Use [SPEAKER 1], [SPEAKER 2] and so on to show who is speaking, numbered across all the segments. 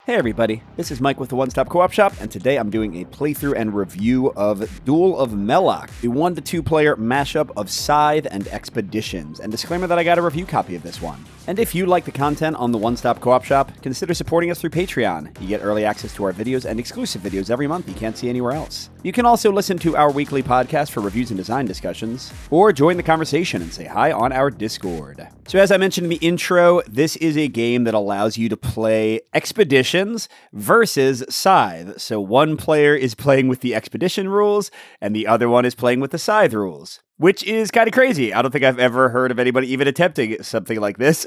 [SPEAKER 1] Hey everybody, this is Mike with the One Stop Co-op Shop, and today I'm doing a playthrough and review of Duel of Meloch, the 1 to 2 player mashup of Scythe and Expeditions, and disclaimer that I got a review copy of this one. And if you like the content on the One Stop Co-op Shop, consider supporting us through Patreon. You get early access to our videos and exclusive videos every month you can't see anywhere else. You can also listen to our weekly podcast for reviews and design discussions, or join the conversation and say hi on our Discord. So as I mentioned in the intro, this is a game that allows you to play Expeditions versus Scythe. So one player is playing with the Expedition rules, and the other one is playing with the Scythe rules, which is kind of crazy. I don't think I've ever heard of anybody even attempting something like this.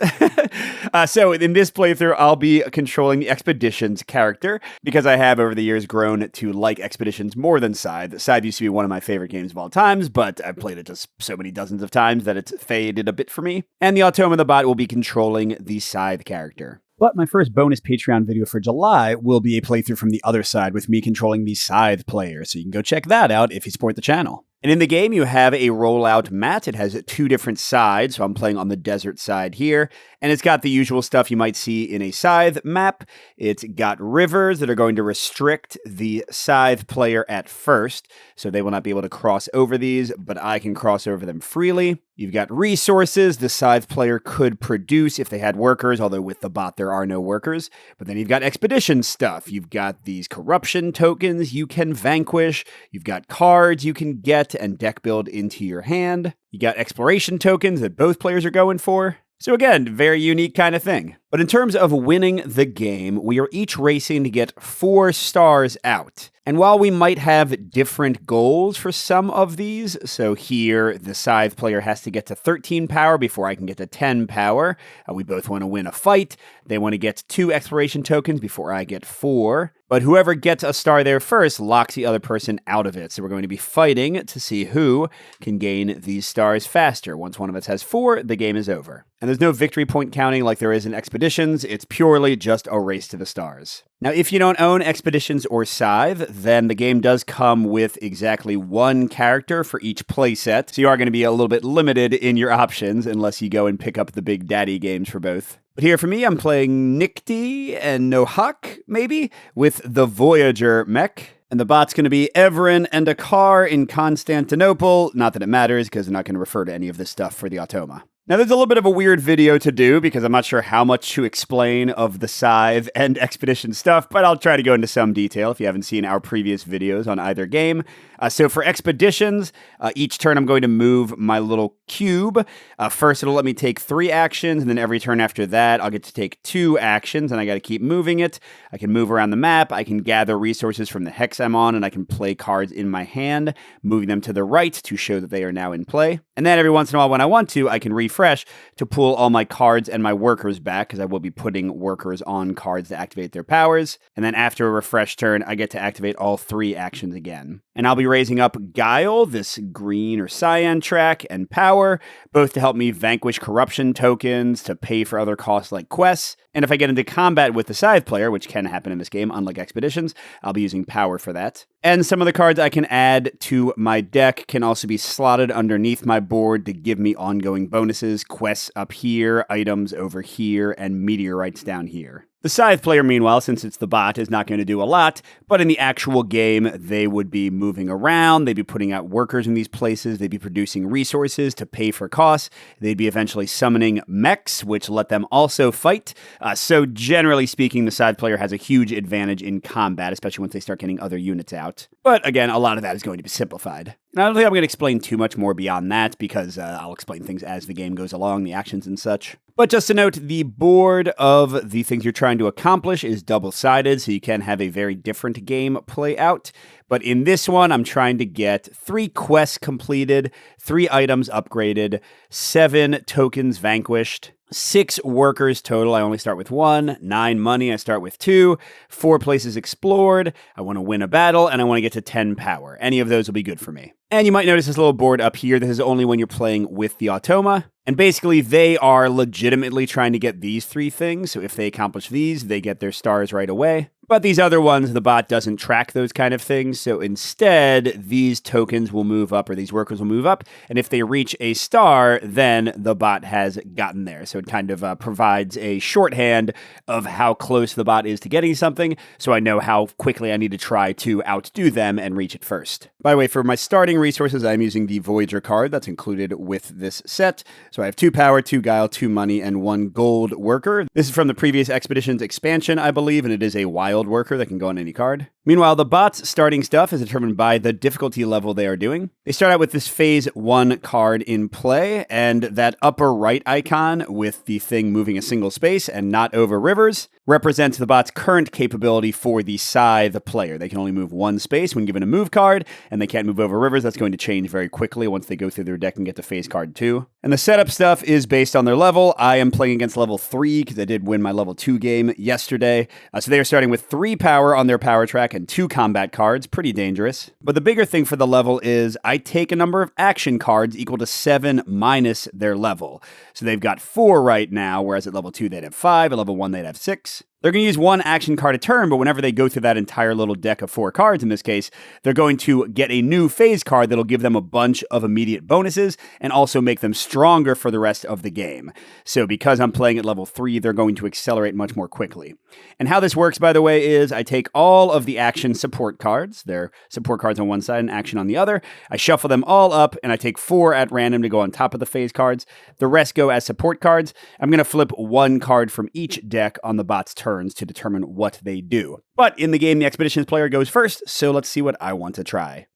[SPEAKER 1] So in this playthrough, I'll be controlling the Expeditions character because I have over the years grown to like Expeditions more than Scythe. Scythe used to be one of my favorite games of all times, but I've played it just so many dozens of times that it's faded a bit for me. And the Automa the Bot will be controlling the Scythe character. But my first bonus Patreon video for July will be a playthrough from the other side with me controlling the Scythe player, so you can go check that out if you support the channel. And in the game, you have a rollout mat. It has 2 different sides, so I'm playing on the desert side here. And it's got the usual stuff you might see in a Scythe map. It's got rivers that are going to restrict the Scythe player at first, so they will not be able to cross over these, but I can cross over them freely. You've got resources the Scythe player could produce if they had workers, although with the bot there are no workers. But then you've got expedition stuff. You've got these corruption tokens you can vanquish. You've got cards you can get and deck build into your hand. You got exploration tokens that both players are going for. So again, very unique kind of thing. But in terms of winning the game, we are each racing to get 4 stars out. And while we might have different goals for some of these, so here the Scythe player has to get to 13 power before I can get to 10 power. We both want to win a fight. They want to get 2 exploration tokens before I get 4. But whoever gets a star there first locks the other person out of it. So we're going to be fighting to see who can gain these stars faster. Once one of us has 4, the game is over. And there's no victory point counting like there is in Expeditions. It's purely just a race to the stars. Now, if you don't own Expeditions or Scythe, then the game does come with exactly 1 character for each playset. So you are going to be a little bit limited in your options unless you go and pick up the big daddy games for both. But here for me, I'm playing Nikti and Nohak, maybe, with the Voyager mech. And the bot's going to be Everin and a car in Constantinople. Not that it matters, because I'm not going to refer to any of this stuff for the Automa. Now, there's a little bit of a weird video to do because I'm not sure how much to explain of the Scythe and Expedition stuff, but I'll try to go into some detail if you haven't seen our previous videos on either game. So for Expeditions, each turn I'm going to move my little cube. First, it'll let me take 3 actions, and then every turn after that, I'll get to take 2 actions, and I got to keep moving it. I can move around the map, I can gather resources from the hex I'm on, and I can play cards in my hand, moving them to the right to show that they are now in play. And then every once in a while when I want to, I can refresh to pull all my cards and my workers back, because I will be putting workers on cards to activate their powers. And then after a refresh turn, I get to activate all 3 actions again. And I'll be raising up Guile, this green or cyan track, and Power, both to help me vanquish corruption tokens, to pay for other costs like quests. And if I get into combat with the Scythe player, which can happen in this game, unlike Expeditions, I'll be using Power for that. And some of the cards I can add to my deck can also be slotted underneath my board to give me ongoing bonuses, quests up here, items over here, and meteorites down here. The Scythe player, meanwhile, since it's the bot, is not going to do a lot, but in the actual game, they would be moving around, they'd be putting out workers in these places, they'd be producing resources to pay for costs, they'd be eventually summoning mechs, which let them also fight. So generally speaking, the Scythe player has a huge advantage in combat, especially once they start getting other units out. But again, a lot of that is going to be simplified. And I don't think I'm going to explain too much more beyond that because I'll explain things as the game goes along, the actions and such. But just to note, the board of the things you're trying to accomplish is double-sided, so you can have a very different game play out. But in this one, I'm trying to get 3 quests completed, 3 items upgraded, 7 tokens vanquished, 6 workers total. I only start with 1. 9 money. I start with 2. 4 places explored. I want to win a battle, and I want to get to 10 power. Any of those will be good for me. And you might notice this little board up here. This is only when you're playing with the Automa. And basically, they are legitimately trying to get these 3 things. So if they accomplish these, they get their stars right away. But these other ones, the bot doesn't track those kind of things. So instead, these tokens will move up, or these workers will move up. And if they reach a star, then the bot has gotten there. So it kind of provides a shorthand of how close the bot is to getting something. So I know how quickly I need to try to outdo them and reach it first. By the way, for my starting resources, I'm using the Voyager card that's included with this set. So I have 2 power, 2 guile, 2 money, and 1 gold worker. This is from the previous Expeditions expansion, I believe, and it is a wild worker that can go on any card. Meanwhile, the bot's starting stuff is determined by the difficulty level they are doing. They start out with this phase 1 card in play, and that upper right icon with the thing moving a single space and not over rivers represents the bot's current capability for the Scythe player. They can only move 1 space when given a move card, and they can't move over rivers. That's going to change very quickly once they go through their deck and get to phase card 2. And the setup stuff is based on their level. I am playing against level 3 because I did win my level 2 game yesterday. So they are starting with 3 power on their power track and 2 combat cards. Pretty dangerous. But the bigger thing for the level is I take a number of action cards equal to 7 minus their level. So they've got 4 right now, whereas at level 2 they'd have 5, at level 1 they'd have 6. They're going to use 1 action card a turn, but whenever they go through that entire little deck of 4 cards in this case, they're going to get a new phase card that'll give them a bunch of immediate bonuses and also make them stronger for the rest of the game. So because I'm playing at level 3, they're going to accelerate much more quickly. And how this works, by the way, is I take all of the action support cards. They're support cards on one side and action on the other. I shuffle them all up, and I take 4 at random to go on top of the phase cards. The rest go as support cards. I'm going to flip 1 card from each deck on the bot's turn to determine what they do. But in the game, the Expeditions player goes first, so let's see what I want to try.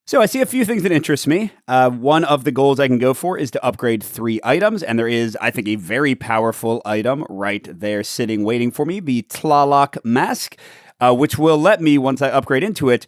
[SPEAKER 1] So I see a few things that interest me. One of the goals I can go for is to upgrade 3 items, and there is, I think, a very powerful item right there sitting waiting for me, the Tlaloc Mask. Which will let me, once I upgrade into it,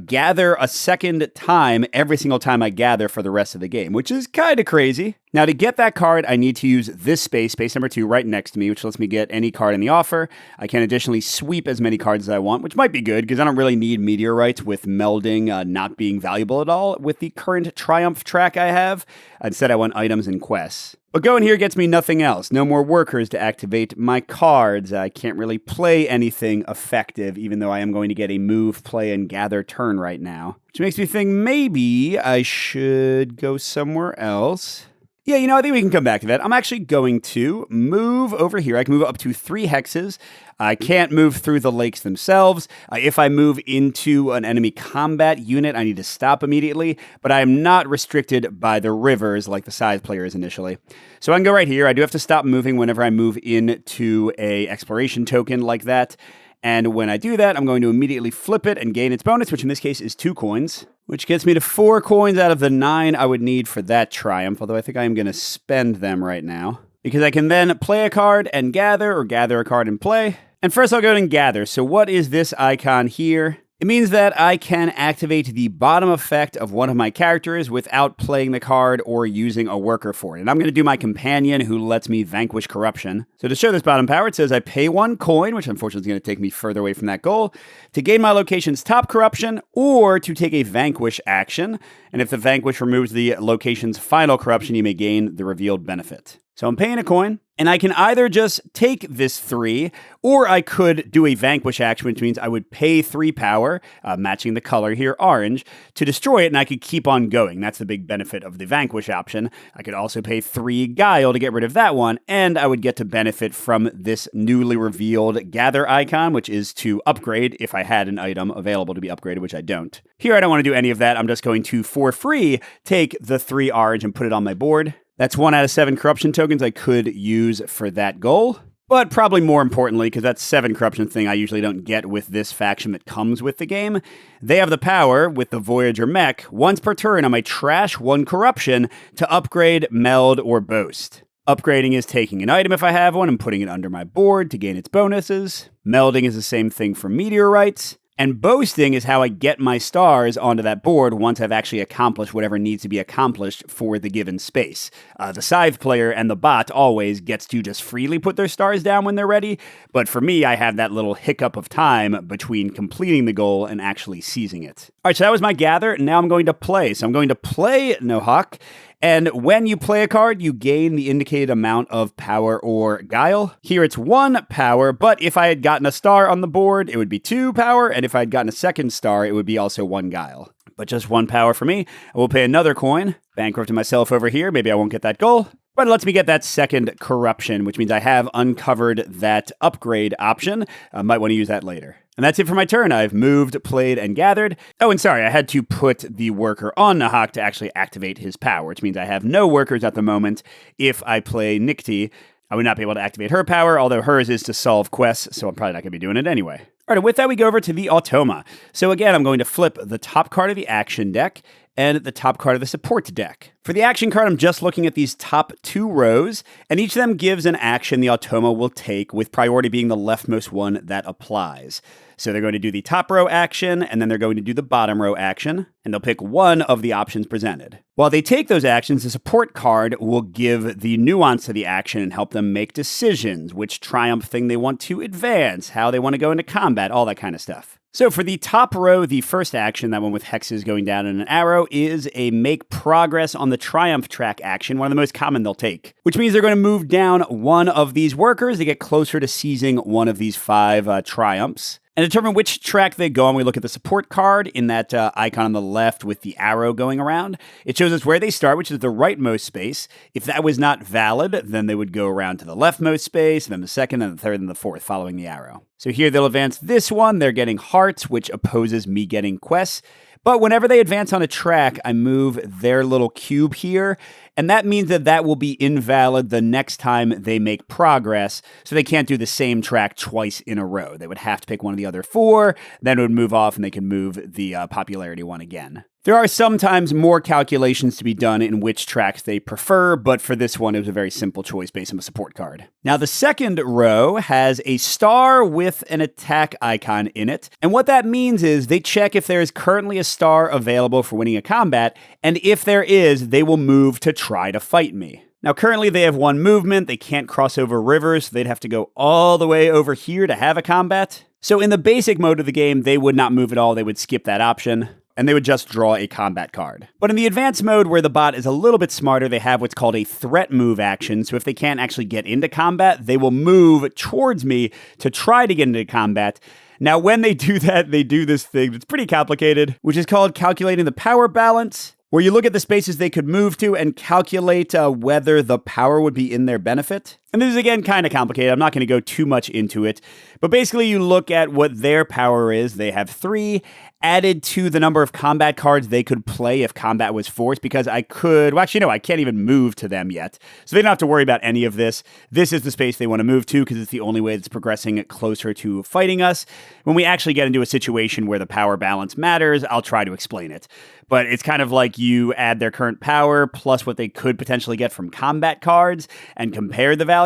[SPEAKER 1] gather a second time every single time I gather for the rest of the game, which is kind of crazy. Now, to get that card, I need to use this space number 2, right next to me, which lets me get any card in the offer. I can additionally sweep as many cards as I want, which might be good, because I don't really need meteorites with melding not being valuable at all with the current Triumph track I have. Instead, I want items and quests. But going here gets me nothing else. No more workers to activate my cards. I can't really play anything effective, even though I am going to get a move, play, and gather turn right now. Which makes me think maybe I should go somewhere else. Yeah, I think we can come back to that. I'm actually going to move over here. I can move up to 3 hexes. I can't move through the lakes themselves. If I move into an enemy combat unit, I need to stop immediately, but I am not restricted by the rivers like the Scythe player is initially. So I can go right here. I do have to stop moving whenever I move into a exploration token like that. And when I do that, I'm going to immediately flip it and gain its bonus, which in this case is 2 coins, which gets me to 4 coins out of the 9 I would need for that Triumph, although I think I am going to spend them right now, because I can then play a card and gather, or gather a card and play. And first I'll go and gather. So what is this icon here? It means that I can activate the bottom effect of one of my characters without playing the card or using a worker for it. And I'm going to do my companion who lets me vanquish corruption. So to show this bottom power, it says I pay 1 coin, which unfortunately is going to take me further away from that goal, to gain my location's top corruption or to take a vanquish action. And if the vanquish removes the location's final corruption, you may gain the revealed benefit. So I'm paying a coin, and I can either just take this 3, or I could do a vanquish action, which means I would pay 3 power, matching the color here, orange, to destroy it, and I could keep on going. That's the big benefit of the vanquish option. I could also pay 3 guile to get rid of that one, and I would get to benefit from this newly revealed gather icon, which is to upgrade if I had an item available to be upgraded, which I don't. Here I don't want to do any of that. I'm just going to, for free, take the 3 orange and put it on my board. That's 1 out of 7 corruption tokens I could use for that goal. But probably more importantly, because that 7 corruption thing I usually don't get with this faction that comes with the game, they have the power, with the Voyager mech, once per turn I might trash 1 corruption to upgrade, meld, or boast. Upgrading is taking an item if I have one and putting it under my board to gain its bonuses. Melding is the same thing for meteorites. And boasting is how I get my stars onto that board once I've actually accomplished whatever needs to be accomplished for the given space. The Scythe player and the bot always gets to just freely put their stars down when they're ready, but for me, I have that little hiccup of time between completing the goal and actually seizing it. All right, so that was my gather, and now I'm going to play. So I'm going to play Nohawk, And when you play a card, you gain the indicated amount of power or guile. Here it's 1 power, but if I had gotten a star on the board, it would be 2 power, and if I had gotten a second star, it would be also 1 guile. But just 1 power for me. I will pay another coin, bankrupting myself over here. Maybe I won't get that goal. But it lets me get that second corruption, which means I have uncovered that upgrade option. I might want to use that later. And that's it for my turn. I've moved, played, and gathered. Oh, and sorry, I had to put the worker on Nahak to actually activate his power, which means I have no workers at the moment. If I play Nikti, I would not be able to activate her power, although hers is to solve quests, so I'm probably not going to be doing it anyway. All right, and with that, we go over to the Automa. So again, I'm going to flip the top card of the action deck and the top card of the support deck. For the action card, I'm just looking at these top 2 rows, and each of them gives an action the Automa will take, with priority being the leftmost one that applies. So they're going to do the top row action, and then they're going to do the bottom row action, and they'll pick one of the options presented. While they take those actions, the support card will give the nuance to the action and help them make decisions, which triumph thing they want to advance, how they want to go into combat, all that kind of stuff. So for the top row, the first action, that one with hexes going down and an arrow, is a make progress on the triumph track action, one of the most common they'll take, which means they're going to move down one of these workers to get closer to seizing one of these 5 triumphs. And determine which track they go on, we look at the support card in that icon on the left with the arrow going around. It shows us where they start, which is the rightmost space. If that was not valid, then they would go around to the leftmost space, then the second, and the third, and the fourth, following the arrow. So here they'll advance this one. They're getting hearts, which opposes me getting quests. But whenever they advance on a track, I move their little cube here, and that means that that will be invalid the next time they make progress, so they can't do the same track twice in a row. They would have to pick one of the other 4, then it would move off, and they can move the popularity one again. There are sometimes more calculations to be done in which tracks they prefer, but for this one, it was a very simple choice based on the support card. Now, the second row has a star with an attack icon in it, and what that means is they check if there is currently a star available for winning a combat, and if there is, they will move to try to fight me. Now, currently they have 1 movement, they can't cross over rivers, so they'd have to go all the way over here to have a combat. So in the basic mode of the game, they would not move at all, they would skip that option, and they would just draw a combat card. But in the advanced mode, where the bot is a little bit smarter, they have what's called a threat move action, so if they can't actually get into combat, they will move towards me to try to get into combat. Now, when they do that, they do this thing that's pretty complicated, which is called calculating the power balance, where you look at the spaces they could move to and calculate whether the power would be in their benefit. And this is, again, kind of complicated. I'm not going to go too much into it. But basically, you look at what their power is. They have 3 added to the number of combat cards they could play if combat was forced, because I could... Well, actually, no, I can't even move to them yet. So they don't have to worry about any of this. This is the space they want to move to, because it's the only way that's progressing closer to fighting us. When we actually get into a situation where the power balance matters, I'll try to explain it. But it's kind of like you add their current power plus what they could potentially get from combat cards and compare the values.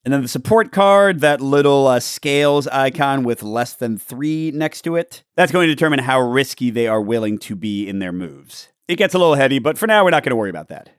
[SPEAKER 1] And then the support card, that little scales icon with less than 3 next to it, that's going to determine how risky they are willing to be in their moves. It gets a little heady, but for now, we're not going to worry about that.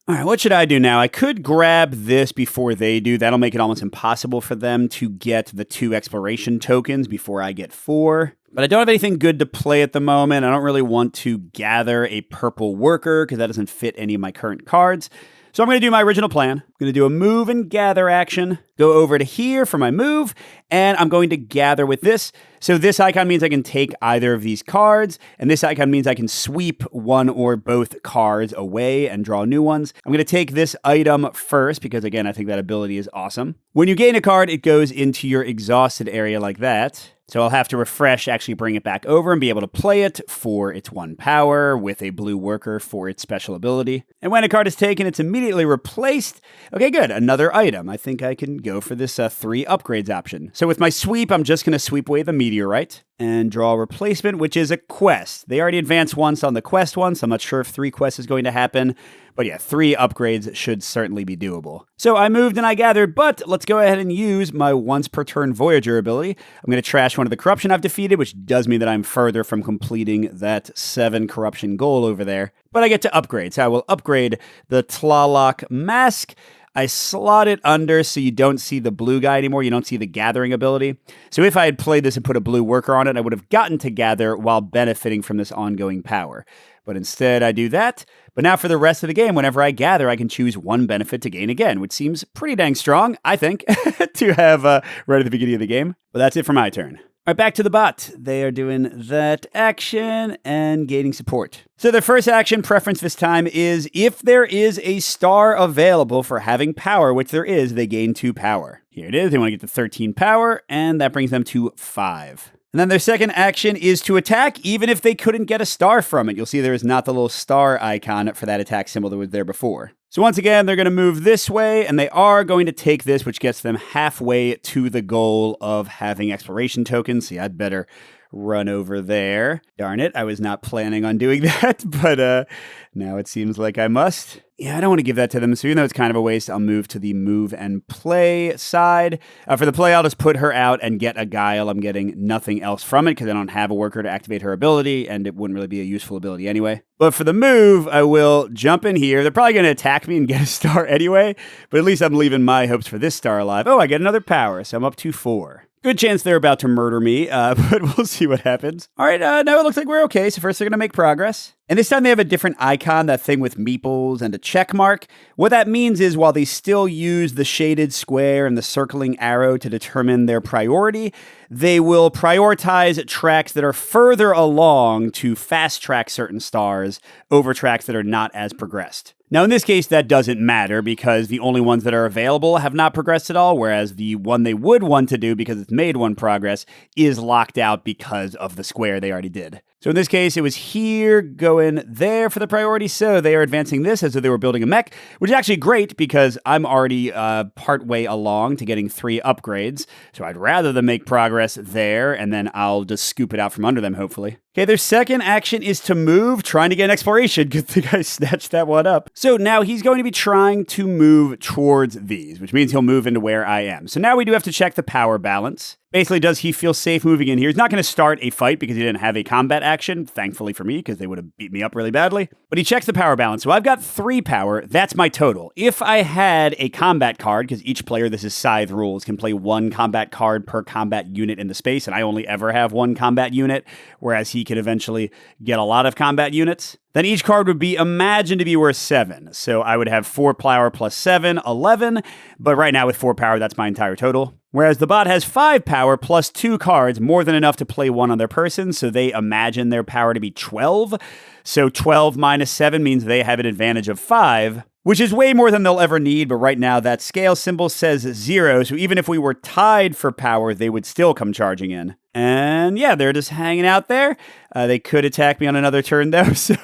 [SPEAKER 1] All right, what should I do now? I could grab this before they do. That'll make it almost impossible for them to get the 2 exploration tokens before I get 4. But I don't have anything good to play at the moment. I don't really want to gather a purple worker because that doesn't fit any of my current cards. So I'm going to do my original plan. I'm going to do a move and gather action, go over to here for my move, and I'm going to gather with this. So this icon means I can take either of these cards, and this icon means I can sweep one or both cards away and draw new ones. I'm going to take this item first because, again, I think that ability is awesome. When you gain a card, it goes into your exhausted area like that. So I'll have to refresh, actually bring it back over and be able to play it for its 1 power with a blue worker for its special ability. And when a card is taken, it's immediately replaced. Okay, good. Another item. I think I can go for this 3 upgrades option. So with my sweep, I'm just going to sweep away the meteorite and draw a replacement, which is a quest. They already advanced once on the quest one, so I'm not sure if 3 quests is going to happen. But yeah, 3 upgrades should certainly be doable. So I moved and I gathered, but let's go ahead and use my once per turn Voyager ability. I'm going to trash one of the corruption I've defeated, which does mean that I'm further from completing that 7 corruption goal over there. But I get to upgrade, so I will upgrade the Tlaloc Mask. I slot it under so you don't see the blue guy anymore. You don't see the gathering ability. So if I had played this and put a blue worker on it, I would have gotten to gather while benefiting from this ongoing power. But instead, I do that. But now for the rest of the game, whenever I gather, I can choose one benefit to gain again, which seems pretty dang strong, I think, to have right at the beginning of the game. But that's it for my turn. All right, back to the bot. They are doing that action and gaining support. So their first action preference this time is if there is a star available for having power, which there is, they gain 2 power. Here it is. They want to get to 13 power, and that brings them to 5. And then their second action is to attack, even if they couldn't get a star from it. You'll see there is not the little star icon for that attack symbol that was there before. So once again, they're going to move this way, and they are going to take this, which gets them halfway to the goal of having exploration tokens. See, I'd better run over there. Darn it, I was not planning on doing that, but now it seems like I must. Yeah, I don't want to give that to them, so even though it's kind of a waste, I'll move to the move and play side. For the play, I'll just put her out and get a Guile. I'm getting nothing else from it because I don't have a worker to activate her ability, and it wouldn't really be a useful ability anyway. But for the move, I will jump in here. They're probably going to attack me and get a star anyway, but at least I'm leaving my hopes for this star alive. Oh, I get another power, so I'm up to 4. Good chance they're about to murder me, but we'll see what happens. All right, now it looks like we're okay. So first they're going to make progress. And this time they have a different icon, that thing with meeples and a check mark. What that means is while they still use the shaded square and the circling arrow to determine their priority, they will prioritize tracks that are further along to fast track certain stars over tracks that are not as progressed. Now, in this case, that doesn't matter because the only ones that are available have not progressed at all, whereas the one they would want to do because it's made one progress is locked out because of the square they already did. So in this case, it was here going there for the priority, so they are advancing this as though they were building a mech, which is actually great because I'm already partway along to getting 3 upgrades, so I'd rather them make progress there, and then I'll just scoop it out from under them, hopefully. Okay, their second action is to move, trying to get an exploration. Good thing I snatched that one up. So now he's going to be trying to move towards these, which means he'll move into where I am. So now we do have to check the power balance. Basically, does he feel safe moving in here? He's not going to start a fight because he didn't have a combat action, thankfully for me, because they would have beat me up really badly. But he checks the power balance. So I've got 3 power. That's my total. If I had a combat card, because each player, this is Scythe rules, can play 1 combat card per combat unit in the space, and I only ever have 1 combat unit, whereas he could eventually get a lot of combat units, then each card would be imagined to be worth 7. So I would have 4 power plus 7, 11. But right now with 4 power, that's my entire total. Whereas the bot has 5 power plus 2 cards, more than enough to play 1 on their person. So they imagine their power to be 12. So 12 minus 7 means they have an advantage of 5, which is way more than they'll ever need. But right now that scale symbol says 0. So even if we were tied for power, they would still come charging in. And yeah, they're just hanging out there. They could attack me on another turn, though, so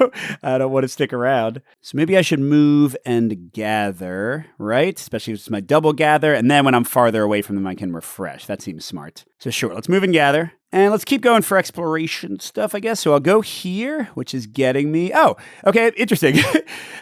[SPEAKER 1] I don't want to stick around. So maybe I should move and gather, right? Especially if it's my double gather. And then when I'm farther away from them, I can refresh. That seems smart. So sure, let's move and gather. And let's keep going for exploration stuff, I guess. So I'll go here, which is getting me... Oh, okay, interesting.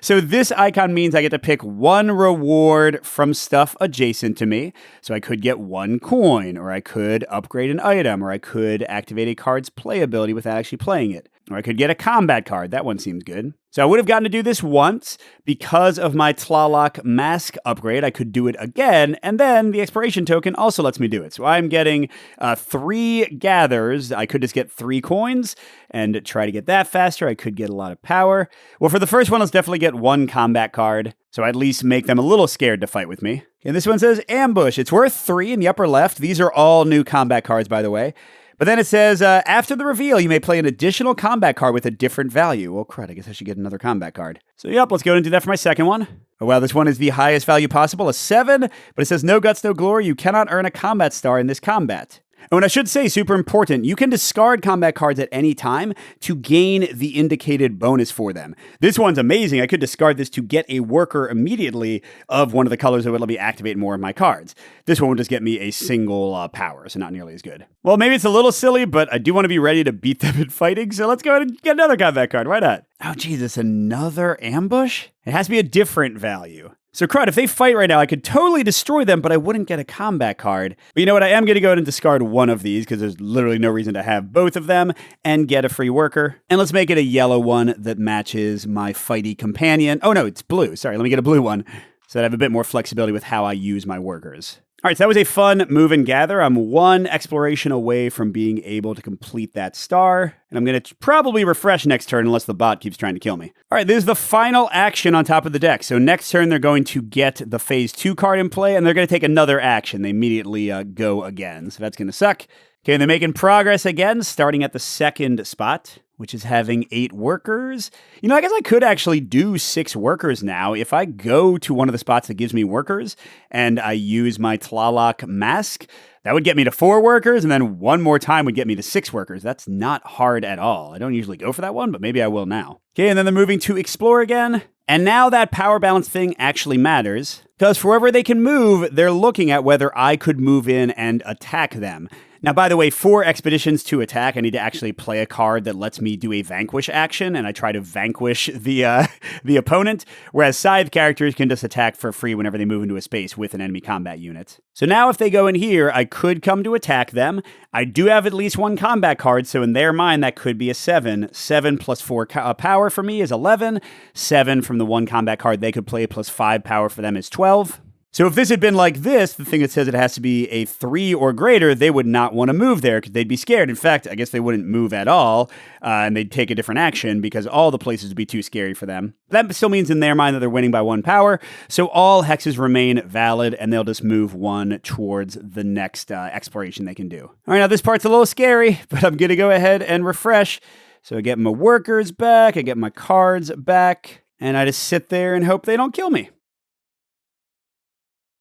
[SPEAKER 1] So this icon means I get to pick 1 reward from stuff adjacent to me. So I could get 1 coin, or I could upgrade an item, or I could activate a card's playability without actually playing it. Or I could get a combat card. That one seems good. So I would have gotten to do this once. Because of my Tlaloc mask upgrade, I could do it again. And then the exploration token also lets me do it. So I'm getting 3 gathers. I could just get 3 coins and try to get that faster. I could get a lot of power. Well, for the first one, let's definitely get 1 combat card. So I at least make them a little scared to fight with me. And this one says Ambush. It's worth 3 in the upper left. These are all new combat cards, by the way. But then it says, after the reveal, you may play an additional combat card with a different value. Well, crud, I guess I should get another combat card. So yep, let's go and do that for my second one. Oh, wow, this one is the highest value possible, a 7. But it says, no guts, no glory. You cannot earn a combat star in this combat. Oh, and I should say, super important, you can discard combat cards at any time to gain the indicated bonus for them. This one's amazing. I could discard this to get a worker immediately of one of the colors that would let me activate more of my cards. This one will just get me a single power, so not nearly as good. Well, maybe it's a little silly, but I do want to be ready to beat them in fighting, so let's go ahead and get another combat card. Why not? Oh, Jesus, another ambush? It has to be a different value. So crud, if they fight right now, I could totally destroy them, but I wouldn't get a combat card. But you know what? I am going to go ahead and discard one of these because there's literally no reason to have both of them and get a free worker. And let's make it a yellow one that matches my fighty companion. Oh no, it's blue. Sorry, let me get a blue one. so that I have a bit more flexibility with how I use my workers. All right, so that was a fun move and gather. I'm one exploration away from being able to complete that star, and I'm going to probably refresh next turn unless the bot keeps trying to kill me. All right, this is the final action on top of the deck. So next turn, they're going to get the Phase 2 card in play, and they're going to take another action. They immediately go again, so that's going to suck. Okay, they're making progress again, starting at the second spot, which is having 8 workers. You know, I guess I could actually do 6 workers now. If I go to one of the spots that gives me workers and I use my Tlaloc mask, that would get me to 4 workers, and then one more time would get me to 6 workers. That's not hard at all. I don't usually go for that one, but maybe I will now. Okay, and then they're moving to explore again. And now that power balance thing actually matters, because for wherever they can move, they're looking at whether I could move in and attack them. Now, by the way, for expeditions to attack, I need to actually play a card that lets me do a vanquish action, and I try to vanquish the opponent, whereas Scythe characters can just attack for free whenever they move into a space with an enemy combat unit. So now if they go in here, I could come to attack them. I do have at least 1 combat card, so in their mind, that could be a 7. 7 plus 4 power for me is 11. 7 from the 1 combat card they could play plus 5 power for them is 12. So if this had been like this, the thing that says it has to be a 3 or greater, they would not want to move there because they'd be scared. In fact, I guess they wouldn't move at all, and they'd take a different action because all the places would be too scary for them. That still means in their mind that they're winning by 1 power, so all hexes remain valid, and they'll just move 1 towards the next exploration they can do. All right, now this part's a little scary, but I'm going to go ahead and refresh. So I get my workers back, I get my cards back, and I just sit there and hope they don't kill me.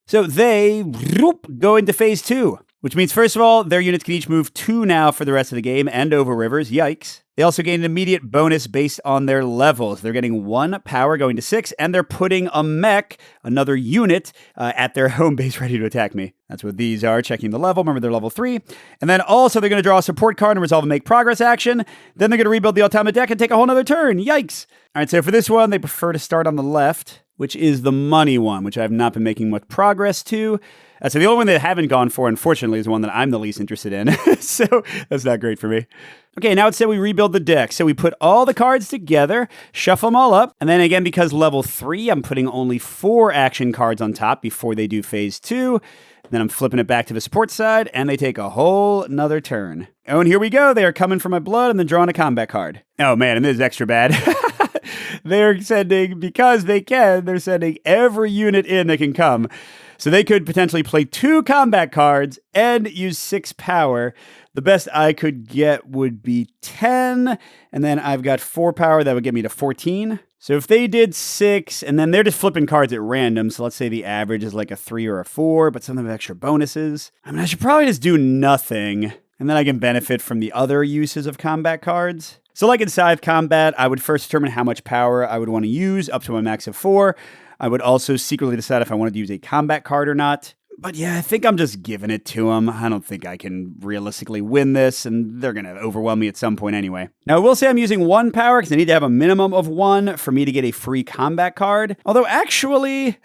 [SPEAKER 1] So they go into Phase 2, which means, first of all, their units can each move 2 now for the rest of the game and over rivers. Yikes. They also gain an immediate bonus based on their levels. They're getting 1 power going to 6, and they're putting a mech, another unit, at their home base ready to attack me. That's what these are, checking the level. Remember, they're level 3. And then also, they're going to draw a support card and resolve a make progress action. Then they're going to rebuild the ultimate deck and take a whole nother turn. Yikes. All right, so for this one, they prefer to start on the left, which is the money one, which I have not been making much progress to. So the only one they haven't gone for, unfortunately, is the one that I'm the least interested in. So that's not great for me. Okay, now instead we rebuild the deck. So we put all the cards together, shuffle them all up, and then again, because level 3, I'm putting only 4 action cards on top before they do Phase 2. Then I'm flipping it back to the support side, and they take a whole nother turn. Oh, and here we go. They are coming for my blood and then drawing a combat card. Oh man, and this is extra bad. They're sending, because they can, they're sending every unit in that can come. So they could potentially play 2 combat cards and use 6 power. The best I could get would be 10, and then I've got 4 power. That would get me to 14. So if they did 6, and then they're just flipping cards at random, so let's say the average is like a 3 or a 4, but some of them have extra bonuses. I mean, I should probably just do nothing, and then I can benefit from the other uses of combat cards. So like in Scythe combat, I would first determine how much power I would want to use up to a max of 4. I would also secretly decide if I wanted to use a combat card or not. But yeah, I think I'm just giving it to them. I don't think I can realistically win this, and they're going to overwhelm me at some point anyway. Now, I will say I'm using 1 power because I need to have a minimum of 1 for me to get a free combat card. Although actually...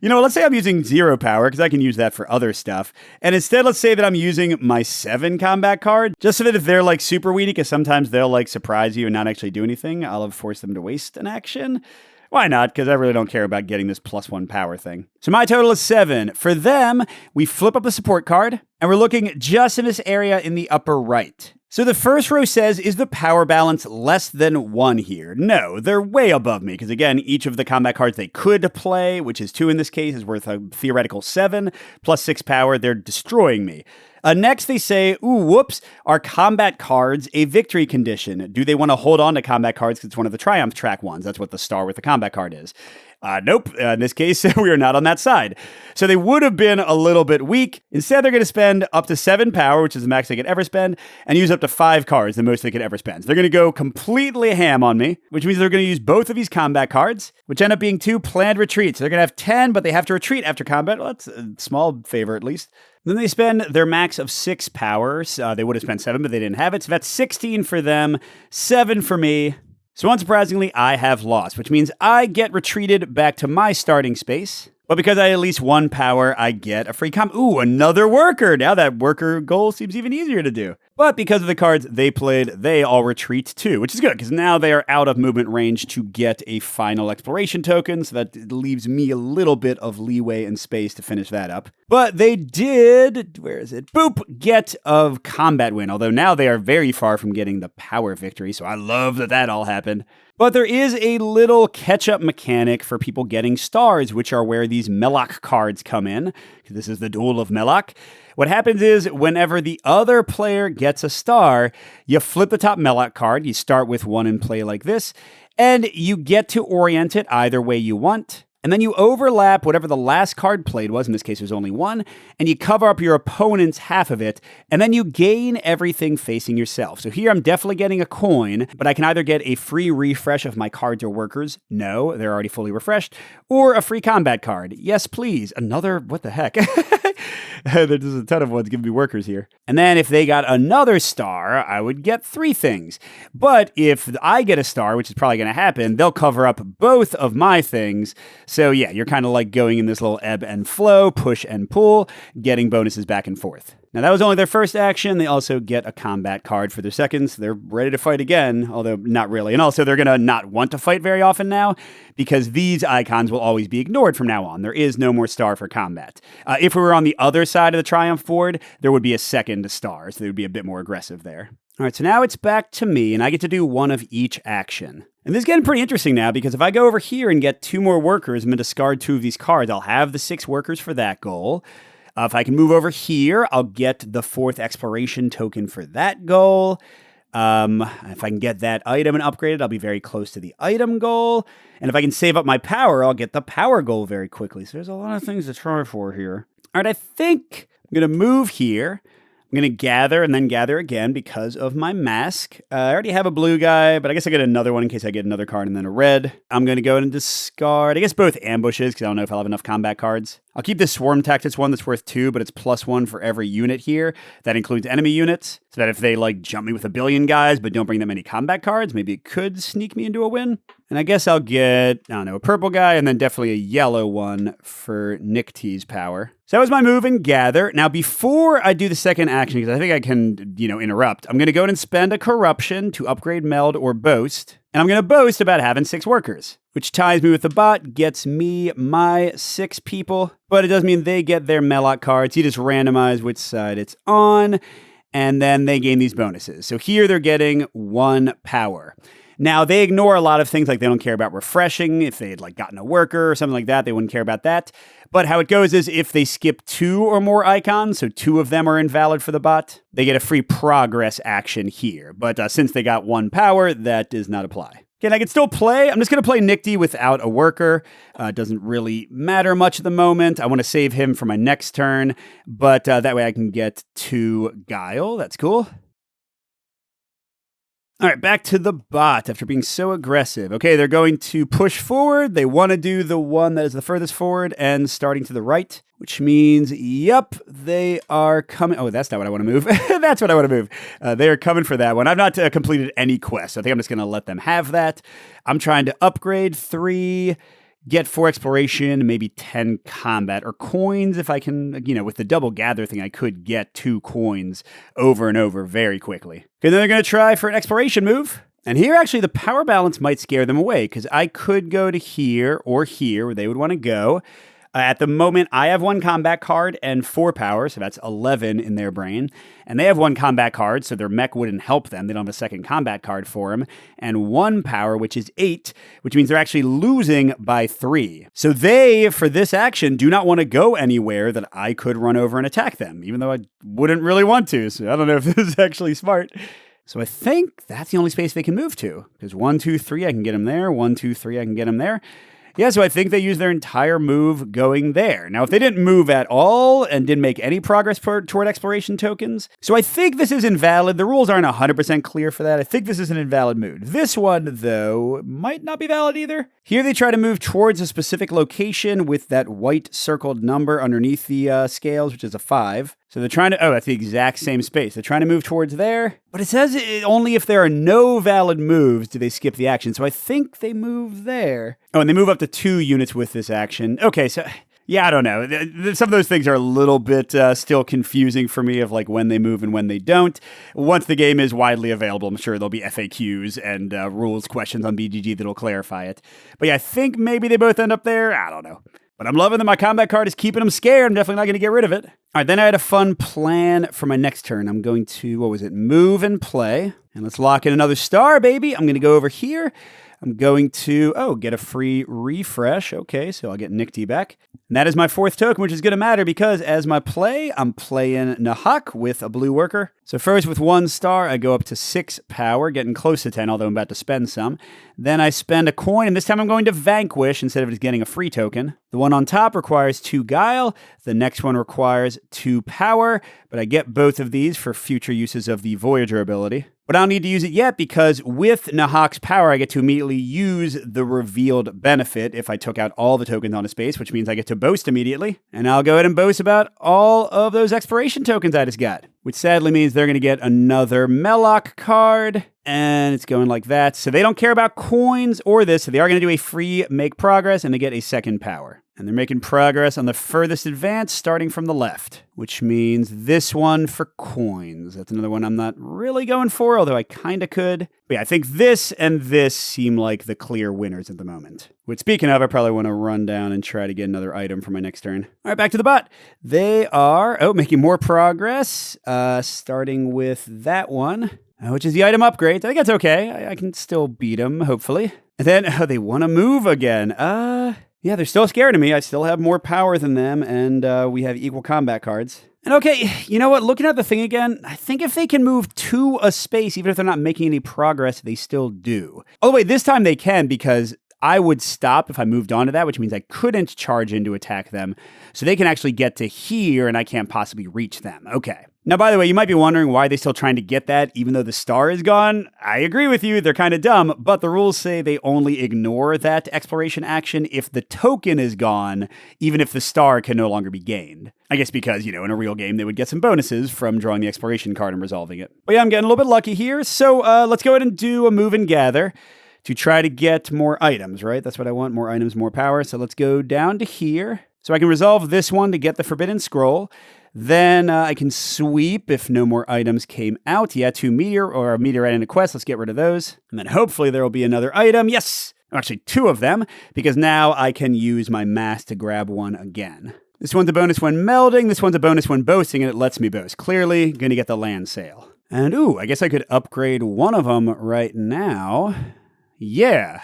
[SPEAKER 1] You know, let's say I'm using 0 power, because I can use that for other stuff. And instead, let's say that I'm using my 7 combat card, just so that if they're, like, super weedy, because sometimes they'll, like, surprise you and not actually do anything, I'll have forced them to waste an action. Why not? Because I really don't care about getting this +1 power thing. So my total is 7. For them, we flip up a support card, and we're looking just in this area in the upper right. So the first row says, is the power balance less than 1 here? No, they're way above me, because again, each of the combat cards they could play, which is 2 in this case, is worth a theoretical 7, plus 6 power, they're destroying me. Next, they say, ooh, whoops, are combat cards a victory condition? Do they want to hold on to combat cards because it's one of the Triumph track ones? That's what the star with the combat card is. Nope. In this case, we are not on that side. So they would have been a little bit weak. Instead, they're going to spend up to 7 power, which is the max they could ever spend, and use up to 5 cards, the most they could ever spend. So they're going to go completely ham on me, which means they're going to use both of these combat cards, which end up being 2 planned retreats. So they're going to have 10, but they have to retreat after combat. Well, that's a small favor, at least. Then they spend their max of 6 powers. They would have spent 7, but they didn't have it. So that's 16 for them, 7 for me. So unsurprisingly, I have lost, which means I get retreated back to my starting space. But because I had at least 1 power, I get a free Ooh, another worker! Now that worker goal seems even easier to do. But because of the cards they played, they all retreat too, which is good, because now they are out of movement range to get a final exploration token, so that leaves me a little bit of leeway and space to finish that up. But they did, where is it? Boop, get a combat win, although now they are very far from getting the power victory, so I love that that all happened. But there is a little catch-up mechanic for people getting stars, which are where these Meloch cards come in. This is the Duel of Meloch. What happens is, whenever the other player gets a star, you flip the top Meloch card, you start with 1 in play like this, and you get to orient it either way you want. And then you overlap whatever the last card played was, in this case it was only 1, and you cover up your opponent's half of it, and then you gain everything facing yourself. So here I'm definitely getting a coin, but I can either get a free refresh of my cards or workers. No, they're already fully refreshed. Or a free combat card. Yes, please. Another, what the heck? There's a ton of ones giving me workers here. And then if they got another star, I would get 3 things. But if I get a star, which is probably going to happen, they'll cover up both of my things. So yeah, you're kind of like going in this little ebb and flow, push and pull, getting bonuses back and forth. Now, that was only their first action. They also get a combat card for their seconds. They're ready to fight again, although not really. And also, they're going to not want to fight very often now, because these icons will always be ignored from now on. There is no more star for combat. If we were on the other side of the Triumph board, there would be a second star, so they would be a bit more aggressive there. All right, so now it's back to me, and I get to do 1 of each action. And this is getting pretty interesting now, because if I go over here and get 2 more workers, I'm going to discard 2 of these cards. I'll have the 6 workers for that goal. If I can move over here, I'll get the 4th exploration token for that goal. If I can get that item and upgrade it, I'll be very close to the item goal. And if I can save up my power, I'll get the power goal very quickly. So there's a lot of things to try for here. All right, I think I'm going to move here. I'm going to gather and then gather again because of my mask. I already have a blue guy, but I guess I get another one in case I get another card and then a red. I'm going to go and discard, I guess, both ambushes because I don't know if I'll have enough combat cards. I'll keep this Swarm Tactics one that's worth 2, but it's +1 for every unit here. That includes enemy units, so that if they, like, jump me with a billion guys but don't bring that many combat cards, maybe it could sneak me into a win. And I guess I'll get, I don't know, a purple guy and then definitely a yellow one for Nick T's power. So that was my move and gather. Now, before I do the second action, because I think I can, interrupt, I'm going to go ahead and spend a corruption to upgrade Meld or Boast. And I'm going to boast about having 6 workers, which ties me with the bot, gets me my 6 people, but it does mean they get their Meloch cards. You just randomize which side it's on, and then they gain these bonuses. So here they're getting 1 power. Now, they ignore a lot of things, like they don't care about refreshing. If they had gotten a worker or something like that, they wouldn't care about that. But how it goes is if they skip 2 or more icons, so 2 of them are invalid for the bot, they get a free progress action here. But since they got 1 power, that does not apply. Okay, I can still play. I'm just going to play Nick D without a worker. It doesn't really matter much at the moment. I want to save him for my next turn, but that way I can get 2 Guile. That's cool. All right, back to the bot after being so aggressive. Okay, they're going to push forward. They want to do the one that is the furthest forward and starting to the right, which means, yep, they are coming. Oh, that's not what I want to move. That's what I want to move. They are coming for that one. I've not completed any quests. I think I'm just going to let them have that. I'm trying to upgrade 3, get 4 exploration, maybe 10 combat, or coins if I can, with the double gather thing, I could get 2 coins over and over very quickly. Okay, then they're going to try for an exploration move. And here, actually, the power balance might scare them away, because I could go to here or here where they would want to go. At the moment, I have 1 combat card and 4 power, so that's 11 in their brain. And they have 1 combat card, so their mech wouldn't help them. They don't have a second combat card for them. And 1 power, which is 8, which means they're actually losing by 3. So they, for this action, do not want to go anywhere that I could run over and attack them, even though I wouldn't really want to. So I don't know if this is actually smart. So I think that's the only space they can move to. Because 1, 2, 3, I can get them there. 1, 2, 3, I can get them there. Yeah, so I think they used their entire move going there. Now, if they didn't move at all and didn't make any progress toward exploration tokens, so I think this is invalid. The rules aren't 100% clear for that. I think this is an invalid move. This one, though, might not be valid either. Here they try to move towards a specific location with that white circled number underneath the scales, which is a 5. So they're trying to, that's the exact same space. They're trying to move towards there, but it says only if there are no valid moves do they skip the action. So I think they move there. Oh, and they move up to 2 units with this action. Okay, so Yeah, I don't know. Some of those things are a little bit still confusing for me of like when they move and when they don't. Once the game is widely available, I'm sure there'll be FAQs and rules questions on BGG that'll clarify it. But yeah, I think maybe they both end up there. I don't know. But I'm loving that my combat card is keeping them scared. I'm definitely not going to get rid of it. All right, then I had a fun plan for my next turn. I'm going to, move and play. And let's lock in another star, baby. I'm going to go over here. I'm going to, get a free refresh. Okay, so I'll get Nick D back. And that is my 4th token, which is going to matter because as my play, I'm playing Nahak with a blue worker. So first with 1 star, I go up to 6 power, getting close to 10, although I'm about to spend some. Then I spend a coin, and this time I'm going to Vanquish instead of just getting a free token. The one on top requires 2 Guile. The next one requires 2 Power, but I get both of these for future uses of the Voyager ability. But I don't need to use it yet because with Nahak's power, I get to immediately use the revealed benefit if I took out all the tokens on a space, which means I get to boast immediately. And I'll go ahead and boast about all of those expiration tokens I just got, which sadly means they're going to get another Meloch card. And it's going like that. So they don't care about coins or this. So they are going to do a free make progress and they get a 2nd power. And they're making progress on the furthest advance starting from the left, which means this one for coins. That's another one I'm not really going for, although I kind of could. But yeah, I think this and this seem like the clear winners at the moment. Which, speaking of, I probably want to run down and try to get another item for my next turn. All right, back to the bot. They are, making more progress, starting with that one. Which is the item upgrade. I think that's okay. I can still beat them, hopefully. And then, they want to move again. Yeah, they're still scared of me. I still have more power than them, and we have equal combat cards. And okay, you know what? Looking at the thing again, I think if they can move to a space, even if they're not making any progress, they still do. Oh, wait, this time they can because I would stop if I moved on to that, which means I couldn't charge in to attack them. So they can actually get to here, and I can't possibly reach them. Okay. Now, by the way, you might be wondering why they're still trying to get that even though the star is gone. I agree with you, they're kind of dumb, but the rules say they only ignore that exploration action if the token is gone, even if the star can no longer be gained. I guess because, in a real game, they would get some bonuses from drawing the exploration card and resolving it. But yeah, I'm getting a little bit lucky here, so let's go ahead and do a move and gather to try to get more items, right? That's what I want, more items, more power. So let's go down to here. So I can resolve this one to get the Forbidden Scroll. Then I can sweep if no more items came out. Yeah, 2 meteor or a meteorite and a quest. Let's get rid of those. And then hopefully there will be another item. Yes! Actually, 2 of them, because now I can use my mass to grab one again. This one's a bonus when melding. This one's a bonus when boasting, and it lets me boast. Clearly, going to get the land sale. And I guess I could upgrade one of them right now. Yeah,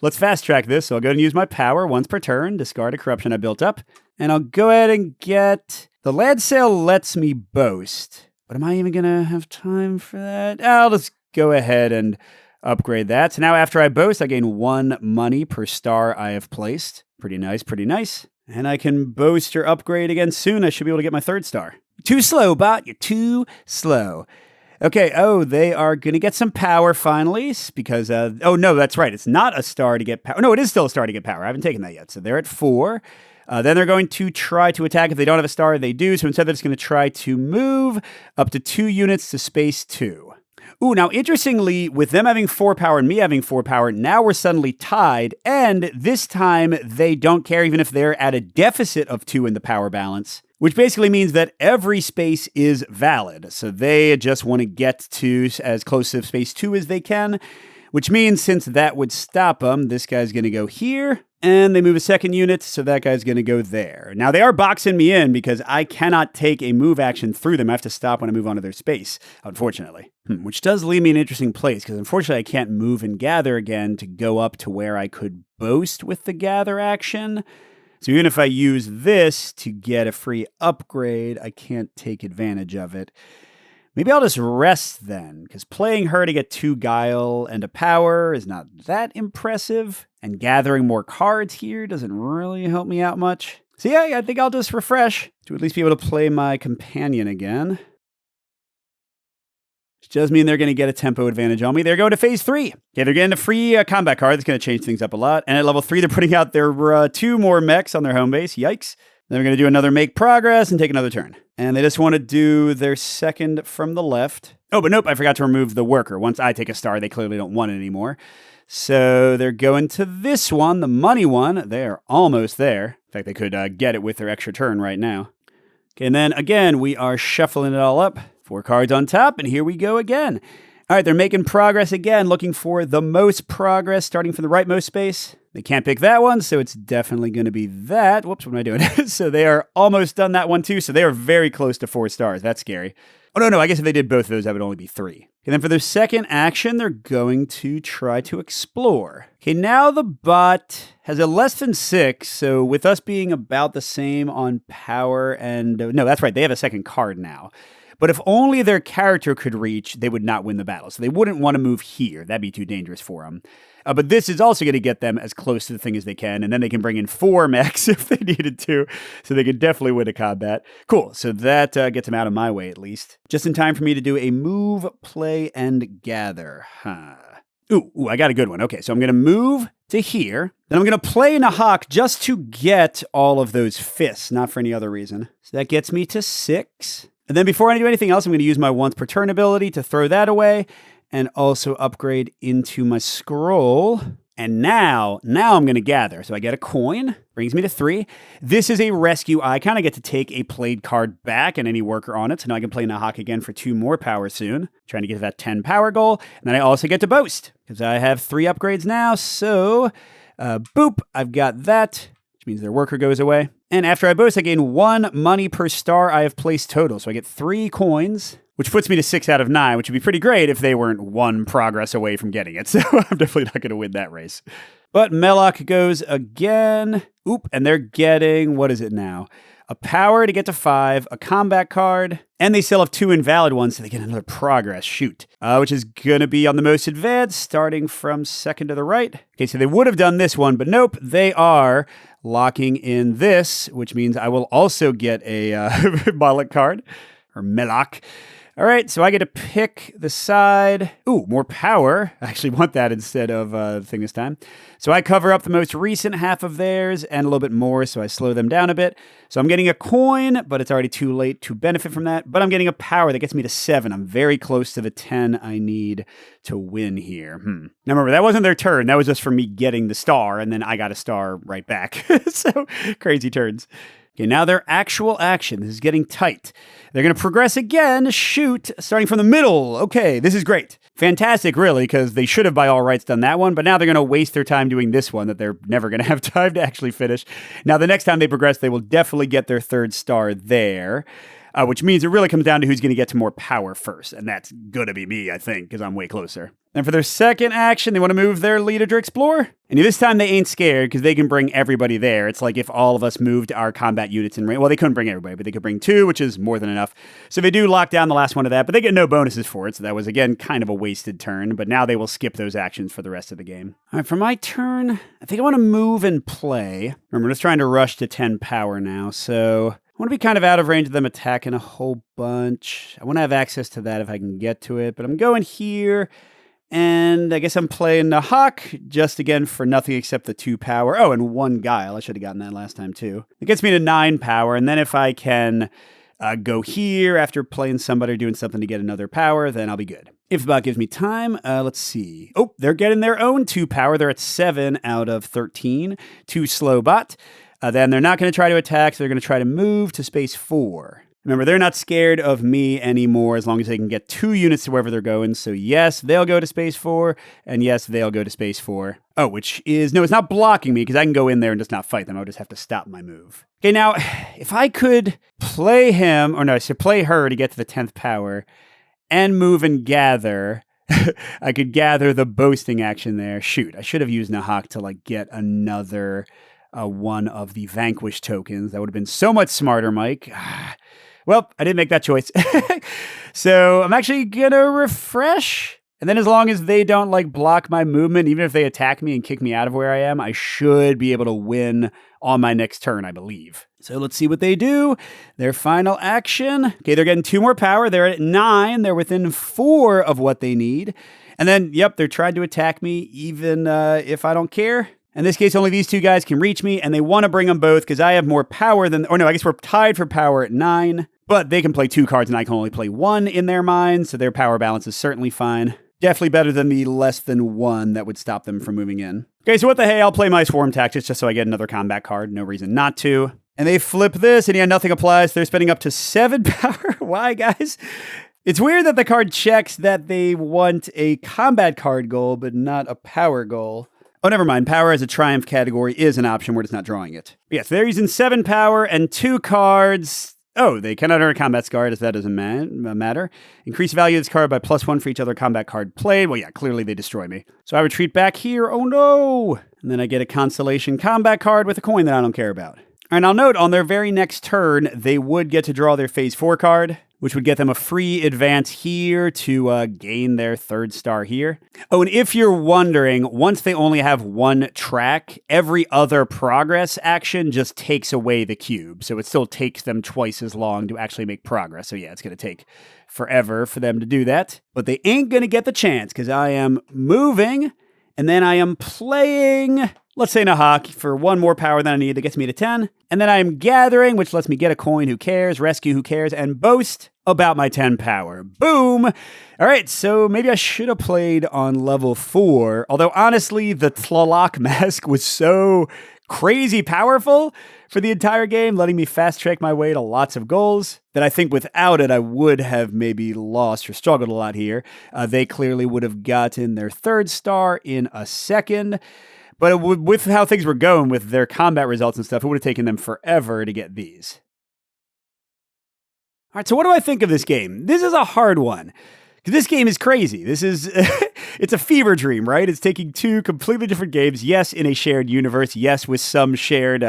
[SPEAKER 1] let's fast track this. So I'll go ahead and use my power once per turn, discard a corruption I built up, and I'll go ahead and get... The land sale lets me boast, but am I even going to have time for that? I'll just go ahead and upgrade that. So now after I boast, I gain 1 money per star I have placed. Pretty nice, pretty nice. And I can boast or upgrade again soon. I should be able to get my 3rd star. Too slow, bot. You're too slow. Okay, they are going to get some power finally, because, no, that's right. It's not a star to get power. No, it is still a star to get power. I haven't taken that yet. So they're at 4. Then they're going to try to attack. If they don't have a star, they do. So instead, they're just going to try to move up to 2 units to space 2. Now, interestingly, with them having 4 power and me having 4 power, now we're suddenly tied. And this time, they don't care even if they're at a deficit of 2 in the power balance, which basically means that every space is valid. So they just want to get to as close to space 2 as they can, which means since that would stop them, this guy's going to go here. And they move a 2nd unit, so that guy's going to go there. Now, they are boxing me in because I cannot take a move action through them. I have to stop when I move onto their space, unfortunately. Which does leave me in an interesting place, because unfortunately I can't move and gather again to go up to where I could boast with the gather action. So even if I use this to get a free upgrade, I can't take advantage of it. Maybe I'll just rest then, because playing her to get 2 Guile and a power is not that impressive, and gathering more cards here doesn't really help me out much. So yeah, I think I'll just refresh to at least be able to play my companion again. Which does mean they're going to get a tempo advantage on me. They're going to phase 3. Okay, they're getting a free combat card. That's going to change things up a lot. And at level 3, they're putting out their 2 more mechs on their home base. Yikes. Then they're going to do another make progress and take another turn. And they just want to do their 2nd from the left. Oh, but nope, I forgot to remove the worker. Once I take a star, they clearly don't want it anymore. So they're going to this one, the money one. They're almost there. In fact, they could get it with their extra turn right now. Okay, and then again, we are shuffling it all up. 4 cards on top, and here we go again. All right, they're making progress again, looking for the most progress, starting from the rightmost space. They can't pick that one, so it's definitely going to be that. Whoops, what am I doing? So they are almost done that one too, so they are very close to 4 stars. That's scary. Oh, no, I guess if they did both of those, that would only be 3. And then for their second action, they're going to try to explore. Okay, now the bot has a less than 6, so with us being about the same on power and... no, that's right, they have a second card now. But if only their character could reach, they would not win the battle. So they wouldn't want to move here. That'd be too dangerous for them. But this is also going to get them as close to the thing as they can, and then they can bring in 4 mechs if they needed to, so they could definitely win a combat. Cool, so that gets them out of my way at least. Just in time for me to do a move, play, and gather. Ooh, I got a good one. Okay, so I'm going to move to here. Then I'm going to play Nahak just to get all of those fists, not for any other reason. So that gets me to 6. And then before I do anything else, I'm going to use my once per turn ability to throw that away and also upgrade into my scroll. And now I'm going to gather. So I get a coin, brings me to 3. This is a rescue. I kind of get to take a played card back and any worker on it. So now I can play Nahak again for 2 more power soon. Trying to get to that 10 power goal. And then I also get to boast because I have 3 upgrades now. So boop, I've got that, which means their worker goes away. And after I boast, I gain 1 money per star I have placed total. So I get 3 coins, which puts me to 6 out of 9, which would be pretty great if they weren't 1 progress away from getting it. So I'm definitely not going to win that race. But Meloch goes again. Oop, and they're getting, what is it now? A power to get to 5, a combat card, and they still have 2 invalid ones, so they get another progress, shoot. Which is going to be on the most advanced, starting from second to the right. Okay, so they would have done this one, but nope, they are locking in this, which means I will also get a Moloch card, or Meloch. All right, so I get to pick the side. Ooh, more power. I actually want that instead of the thing this time. So I cover up the most recent half of theirs and a little bit more, so I slow them down a bit. So I'm getting a coin, but it's already too late to benefit from that. But I'm getting a power that gets me to 7. I'm very close to the 10 I need to win here. Now remember, that wasn't their turn. That was just for me getting the star, and then I got a star right back. So crazy turns. Okay, now their actual action. This is getting tight. They're going to progress again, shoot, starting from the middle. Okay, this is great. Fantastic, really, because they should have by all rights done that one, but now they're going to waste their time doing this one that they're never going to have time to actually finish. Now, the next time they progress, they will definitely get their 3rd star there, which means it really comes down to who's going to get to more power first, and that's going to be me, I think, because I'm way closer. And for their second action, they want to move their leader to explore. And this time they ain't scared because they can bring everybody there. It's like if all of us moved our combat units in range. Well, they couldn't bring everybody, but they could bring 2, which is more than enough. So they do lock down the last one of that, but they get no bonuses for it. So that was, again, kind of a wasted turn. But now they will skip those actions for the rest of the game. All right, for my turn, I think I want to move and play. Remember, I'm just trying to rush to 10 power now. So I want to be kind of out of range of them attacking a whole bunch. I want to have access to that if I can get to it. But I'm going here. And I guess I'm playing Nahak, just again for nothing except the 2 power. Oh, and 1 guile. I should have gotten that last time too. It gets me to 9 power. And then if I can go here after playing somebody or doing something to get another power, then I'll be good. If the bot gives me time, let's see. Oh, they're getting their own 2 power. They're at 7 out of 13. 2 slow bot. Then they're not going to try to attack, so they're going to try to move to space 4. Remember, they're not scared of me anymore as long as they can get 2 units to wherever they're going. So yes, they'll go to space 4, and yes, they'll go to space 4. Oh, which is, no, it's not blocking me because I can go in there and just not fight them. I'll just have to stop my move. Okay, now, if I could play him, or no, I should play her to get to the 10th power and move and gather, I could gather the boasting action there. Shoot, I should have used Nahak to like get another one of the Vanquish tokens. That would have been so much smarter, Mike. Well, I didn't make that choice. So I'm actually going to refresh. And then as long as they don't like block my movement, even if they attack me and kick me out of where I am, I should be able to win on my next turn, I believe. So let's see what they do. Their final action. Okay, they're getting 2 more power. They're at 9. They're within 4 of what they need. And then, yep, they're trying to attack me even if I don't care. In this case, only these 2 guys can reach me, and they want to bring them both because I have more power than... Or no, I guess we're tied for power at 9. But they can play 2 cards, and I can only play 1 in their minds, so their power balance is certainly fine. Definitely better than the less than 1 that would stop them from moving in. Okay, so what the hey, I'll play my Swarm Tactics just so I get another combat card. No reason not to. And they flip this, and yeah, nothing applies. They're spending up to 7 power. Why, guys? It's weird that the card checks that they want a combat card goal, but not a power goal. Oh, never mind. Power as a triumph category is an option. We're just not drawing it. But yes, they're using 7 power and 2 cards. Oh, they cannot earn a combat scar, as that doesn't matter. Increase value of this card by +1 for each other combat card played. Well, yeah, clearly they destroy me. So I retreat back here. Oh, no. And then I get a Constellation combat card with a coin that I don't care about. And I'll note on their very next turn, they would get to draw their Phase 4 card, which would get them a free advance here to gain their 3rd star here. Oh, and if you're wondering, once they only have 1 track, every other progress action just takes away the cube. So it still takes them twice as long to actually make progress. So yeah, it's going to take forever for them to do that. But they ain't going to get the chance because I am moving and then I am playing, let's say Nahak, for 1 more power than I need. That gets me to 10. And then I am gathering, which lets me get a coin, who cares, rescue, who cares, and boast about my 10 power. Boom! All right, so maybe I should have played on level 4. Although, honestly, the Tlaloc mask was so crazy powerful for the entire game, letting me fast-track my way to lots of goals, that I think without it, I would have maybe lost or struggled a lot here. They clearly would have gotten their 3rd star in a second. But with how things were going with their combat results and stuff, it would have taken them forever to get these. All right, so what do I think of this game? This is a hard one. This game is crazy. This is, it's a fever dream, right? It's taking 2 completely different games. Yes, in a shared universe. Yes, with some shared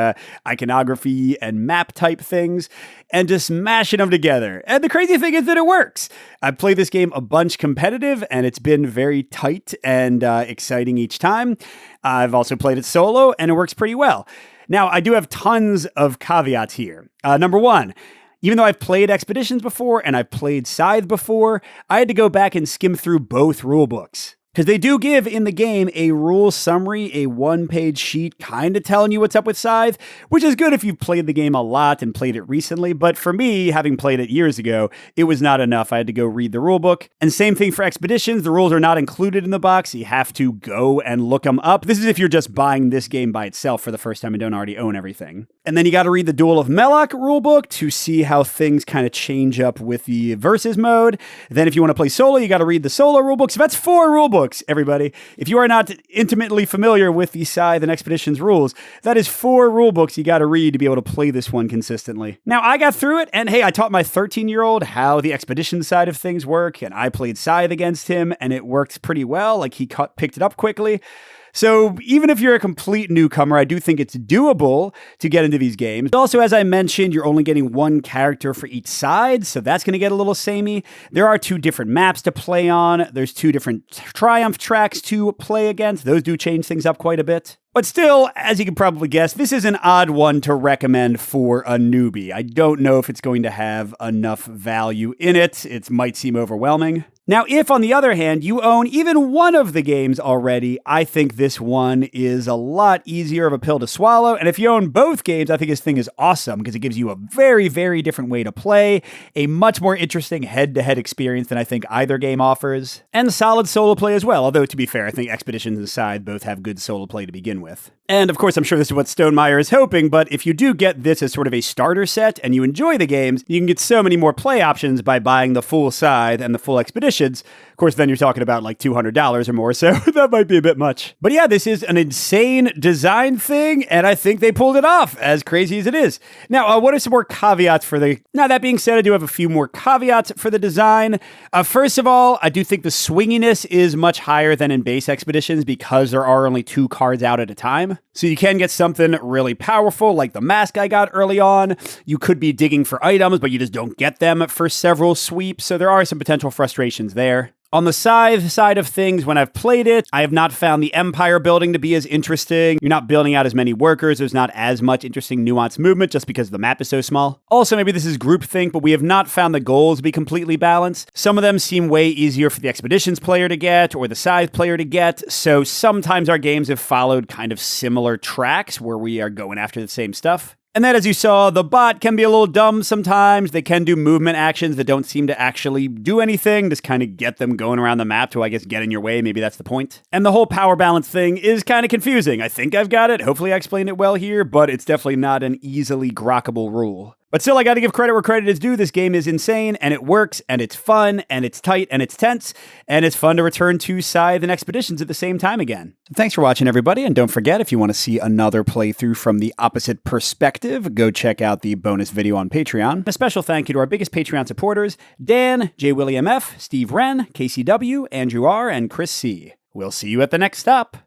[SPEAKER 1] iconography and map type things, and just mashing them together. And the crazy thing is that it works. I've played this game a bunch competitive, and it's been very tight and exciting each time. I've also played it solo, and it works pretty well. Now, I do have tons of caveats here. Number 1, even though I've played Expeditions before and I've played Scythe before, I had to go back and skim through both rulebooks. Because they do give in the game a rule summary, a 1-page sheet kind of telling you what's up with Scythe, which is good if you've played the game a lot and played it recently. But for me, having played it years ago, it was not enough. I had to go read the rulebook. And same thing for Expeditions. The rules are not included in the box. You have to go and look them up. This is if you're just buying this game by itself for the first time and don't already own everything. And then you got to read the Duel of Meloch rulebook to see how things kind of change up with the versus mode. Then if you want to play solo, you got to read the solo rulebook. So that's 4 rulebooks. Everybody. If you are not intimately familiar with the Scythe and Expeditions rules, that is 4 rule books you got to read to be able to play this one consistently. Now, I got through it, and hey, I taught my 13-year-old how the Expedition side of things work, and I played Scythe against him, and it worked pretty well. Like, he picked it up quickly. So even if you're a complete newcomer, I do think it's doable to get into these games. Also, as I mentioned, you're only getting 1 character for each side, so that's going to get a little samey. There are 2 different maps to play on. There's 2 different triumph tracks to play against. Those do change things up quite a bit. But still, as you can probably guess, this is an odd one to recommend for a newbie. I don't know if it's going to have enough value in it. It might seem overwhelming. Now, if, on the other hand, you own even one of the games already, I think this one is a lot easier of a pill to swallow. And if you own both games, I think this thing is awesome because it gives you a very, very different way to play, a much more interesting head-to-head experience than I think either game offers, and solid solo play as well. Although, to be fair, I think Expeditions and Scythe both have good solo play to begin with. And, of course, I'm sure this is what Stonemeyer is hoping, but if you do get this as sort of a starter set and you enjoy the games, you can get so many more play options by buying the full Scythe and the full Expeditions. Of course, then you're talking about like $200 or more, so that might be a bit much. But yeah, this is an insane design thing, and I think they pulled it off, as crazy as it is. Now, what are some more caveats for the... Now, that being said, I do have a few more caveats for the design. First of all, I do think the swinginess is much higher than in base Expeditions because there are only 2 cards out at a time. So you can get something really powerful, like the mask I got early on. You could be digging for items, but you just don't get them for several sweeps, so there are some potential frustrations there. On the Scythe side of things, when I've played it, I have not found the empire building to be as interesting. You're not building out as many workers. There's not as much interesting nuanced movement just because the map is so small. Also, maybe this is groupthink, but we have not found the goals to be completely balanced. Some of them seem way easier for the Expeditions player to get or the Scythe player to get. So sometimes our games have followed kind of similar tracks where we are going after the same stuff. And then, as you saw, the bot can be a little dumb sometimes. They can do movement actions that don't seem to actually do anything, just kind of get them going around the map to, I guess, get in your way. Maybe that's the point. And the whole power balance thing is kind of confusing. I think I've got it. Hopefully I explained it well here, but it's definitely not an easily grokkable rule. But still, I gotta give credit where credit is due. This game is insane, and it works, and it's fun, and it's tight, and it's tense, and it's fun to return to Scythe and Expeditions at the same time again. So thanks for watching, everybody, and don't forget, if you want to see another playthrough from the opposite perspective, go check out the bonus video on Patreon. A special thank you to our biggest Patreon supporters, Dan, J. William F., Steve Wren, KCW, Andrew R., and Chris C. We'll see you at the next stop.